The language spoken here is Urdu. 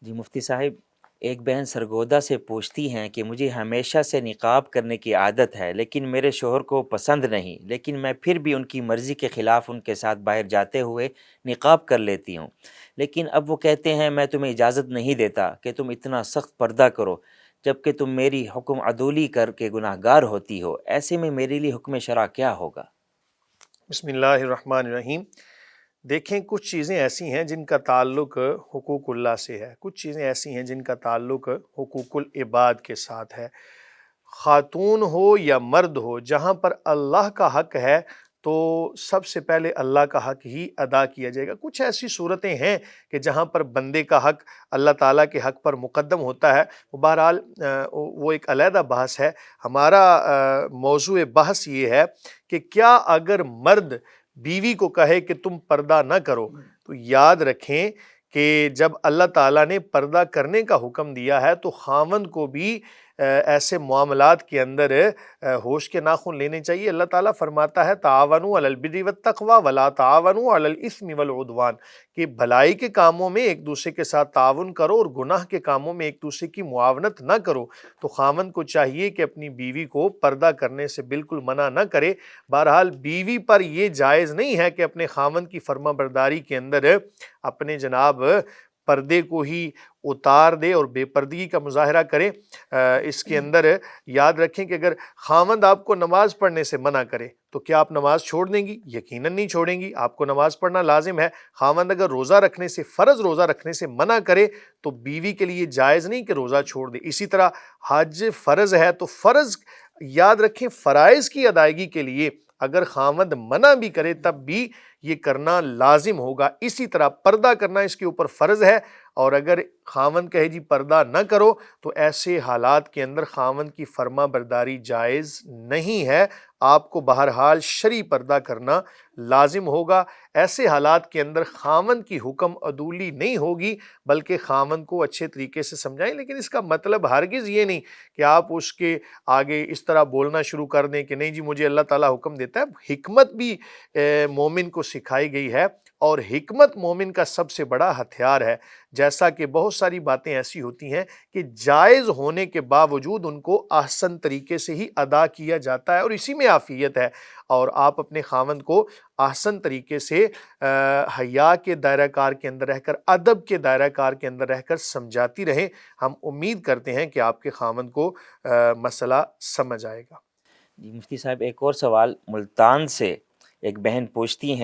جی مفتی صاحب، ایک بہن سرگودا سے پوچھتی ہیں کہ مجھے ہمیشہ سے نقاب کرنے کی عادت ہے لیکن میرے شوہر کو پسند نہیں، لیکن میں پھر بھی ان کی مرضی کے خلاف ان کے ساتھ باہر جاتے ہوئے نقاب کر لیتی ہوں، لیکن اب وہ کہتے ہیں میں تمہیں اجازت نہیں دیتا کہ تم اتنا سخت پردہ کرو جبکہ تم میری حکم عدولی کر کے گناہ گار ہوتی ہو، ایسے میں میرے لیے حکم شرع کیا ہوگا؟ بسم اللہ الرحمن الرحیم۔ دیکھیں، کچھ چیزیں ایسی ہیں جن کا تعلق حقوق اللہ سے ہے، کچھ چیزیں ایسی ہیں جن کا تعلق حقوق العباد کے ساتھ ہے۔ خاتون ہو یا مرد ہو، جہاں پر اللہ کا حق ہے تو سب سے پہلے اللہ کا حق ہی ادا کیا جائے گا۔ کچھ ایسی صورتیں ہیں کہ جہاں پر بندے کا حق اللہ تعالیٰ کے حق پر مقدم ہوتا ہے، بہرحال وہ ایک علیحدہ بحث ہے۔ ہمارا موضوع بحث یہ ہے کہ کیا اگر مرد بیوی کو کہے کہ تم پردہ نہ کرو، تو یاد رکھیں کہ جب اللہ تعالیٰ نے پردہ کرنے کا حکم دیا ہے تو خاوند کو بھی ایسے معاملات کے اندر ہوش کے ناخن لینے چاہیے۔ اللہ تعالیٰ فرماتا ہے تعاونوا علی البر والتقوی ولا تعاونوا علی الاثم والعدوان، کہ بھلائی کے کاموں میں ایک دوسرے کے ساتھ تعاون کرو اور گناہ کے کاموں میں ایک دوسرے کی معاونت نہ کرو۔ تو خاوند کو چاہیے کہ اپنی بیوی کو پردہ کرنے سے بالکل منع نہ کرے۔ بہرحال بیوی پر یہ جائز نہیں ہے کہ اپنے خاوند کی فرما برداری کے اندر اپنے جناب پردے کو ہی اتار دے اور بے پردگی کا مظاہرہ کرے۔ اس کے اندر یاد رکھیں کہ اگر خاوند آپ کو نماز پڑھنے سے منع کرے تو کیا آپ نماز چھوڑ دیں گی؟ یقیناً نہیں چھوڑیں گی، آپ کو نماز پڑھنا لازم ہے۔ خاوند اگر روزہ رکھنے سے، فرض روزہ رکھنے سے منع کرے تو بیوی کے لیے جائز نہیں کہ روزہ چھوڑ دے۔ اسی طرح حج فرض ہے تو فرض یاد رکھیں، فرائض کی ادائیگی کے لیے اگر خاوند منع بھی کرے تب بھی یہ کرنا لازم ہوگا۔ اسی طرح پردہ کرنا اس کے اوپر فرض ہے، اور اگر خاوند کہے جی پردہ نہ کرو تو ایسے حالات کے اندر خاوند کی فرما برداری جائز نہیں ہے، آپ کو بہرحال شرعی پردہ کرنا لازم ہوگا۔ ایسے حالات کے اندر خاوند کی حکم عدولی نہیں ہوگی، بلکہ خاوند کو اچھے طریقے سے سمجھائیں، لیکن اس کا مطلب ہرگز یہ نہیں کہ آپ اس کے آگے اس طرح بولنا شروع کر دیں کہ نہیں جی مجھے اللہ تعالیٰ حکم دیتا ہے۔ حکمت بھی مومن کو سکھائی گئی ہے، اور حکمت مومن کا سب سے بڑا ہتھیار ہے۔ جیسا کہ بہت ساری باتیں ایسی ہوتی ہیں کہ جائز ہونے کے باوجود ان کو احسن طریقے سے ہی ادا کیا جاتا ہے، اور اسی میں عافیت ہے۔ اور آپ اپنے خاوند کو احسن طریقے سے حیا کے دائرہ کار کے اندر رہ کر، ادب کے دائرہ کار کے اندر رہ کر سمجھاتی رہیں۔ ہم امید کرتے ہیں کہ آپ کے خاوند کو مسئلہ سمجھ آئے گا۔ جی مفتی صاحب، ایک اور سوال ملتان سے ایک بہن پوچھتی ہیں